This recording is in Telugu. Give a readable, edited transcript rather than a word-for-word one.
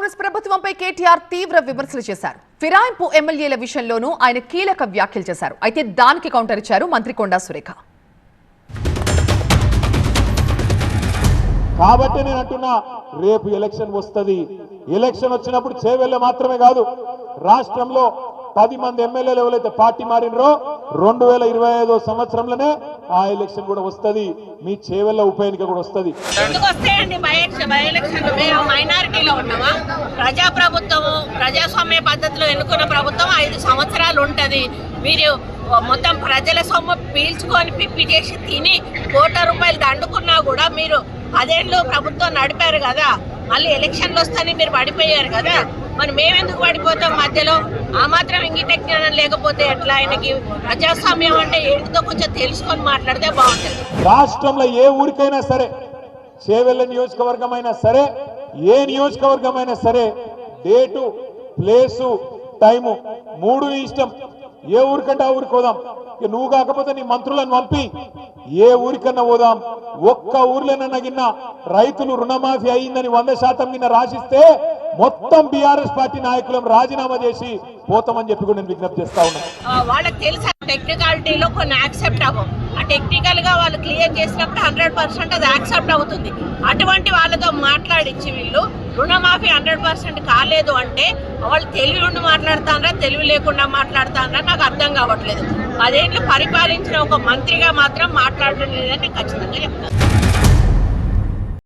కాంగ్రెస్ ప్రభుత్వంపై కేటీఆర్ తీవ్ర విమర్శలు చేశారు. ఫిరాయింపు ఎమ్మెల్యేల విషయంలోనూ ఆయన కీలక వ్యాఖ్యలు చేశారు. అయితే దానికి కౌంటర్ ఇచ్చారు మంత్రి కొండా సురేఖ. కాబట్టి నేను అంటున్నా, రేపు ఎలక్షన్ వస్తుంది. ఎలక్షన్ వచ్చినప్పుడు చేవెళ్ళ మాత్రమే కాదు, రాష్ట్రంలో 10 మంది ఎమ్మెల్యేలు ఎవరైతే పార్టీ మారినరో 2025 సంవత్సరంలోనే ఆ ఎలక్షన్ కూడా వస్తుంది. మీ చేవెళ్ళ ఉప ఎన్నిక కూడా వస్తుంది. మైనారిటీలో ఉన్నామా? ప్రజాప్రభుత్వము ప్రజాస్వామ్య పద్ధతిలో ఎన్నుకున్న ప్రభుత్వం 5 సంవత్సరాలు ఉంటది. మీరు మొత్తం ప్రజల సొమ్ము పీల్చుకొని పిప్పి చేసి తిని కోట్ల రూపాయలు దండుకున్నా కూడా మీరు 10 ఏళ్ళు ప్రభుత్వం నడిపారు కదా, మళ్ళీ ఎలక్షన్లు వస్తాయని మీరు పడిపోయారు కదా. మరి మేమెందుకు పడిపోతాం మధ్యలో? ఆ మాత్రం ఇంగిత జ్ఞానం లేకపోతే ఎట్లా? ఆయనకి ప్రజాస్వామ్యం అంటే ఏంటిదో కొంచెం తెలుసుకొని మాట్లాడితే బాగుంటుంది. రాష్ట్రంలో ఏ ఊరికైనా సరే, చేవెళ్ళ నియోజకవర్గం అయినా సరే, ఏ నియోజకవర్గం అయినా సరే, డేటు, ప్లేసు, టైము 3 ఇష్టం. ఏ ఊరికంటే ఆ ఊరికి పోదాం. నువ్వు కాకపోతే నీ మంత్రులను పంపి ఏ ఊరికన్నా పోదాం. ఒక్క ఊర్లోనన్నా గిన్న రైతులు రుణమాఫీ అయిందని 100% గిన్న రాసిస్తే మొత్తం బీఆర్ఎస్ పార్టీ నాయకులను రాజీనామా చేసి పోతామని చెప్పి కూడా నేను విజ్ఞప్తి చేస్తా ఉన్నాను. వాళ్ళకి తెలుసా టెక్నికాలిటీలో కొన్ని యాక్సెప్ట్ అవ్వం. ఆ టెక్నికల్ గా వాళ్ళు క్లియర్ చేసినప్పుడు 100% అది యాక్సెప్ట్ అవుతుంది. అటువంటి వాళ్ళతో మాట్లాడించి వీళ్ళు రుణమాఫీ 100% కాలేదు అంటే వాళ్ళు తెలివి ఉండి మాట్లాడుతారా, తెలివి లేకుండా మాట్లాడుతారా నాకు అర్థం కావట్లేదు. 10 ఏళ్ళు పరిపాలించిన ఒక మంత్రిగా మాత్రం మాట్లాడడం లేదని ఖచ్చితంగా చెప్తాను.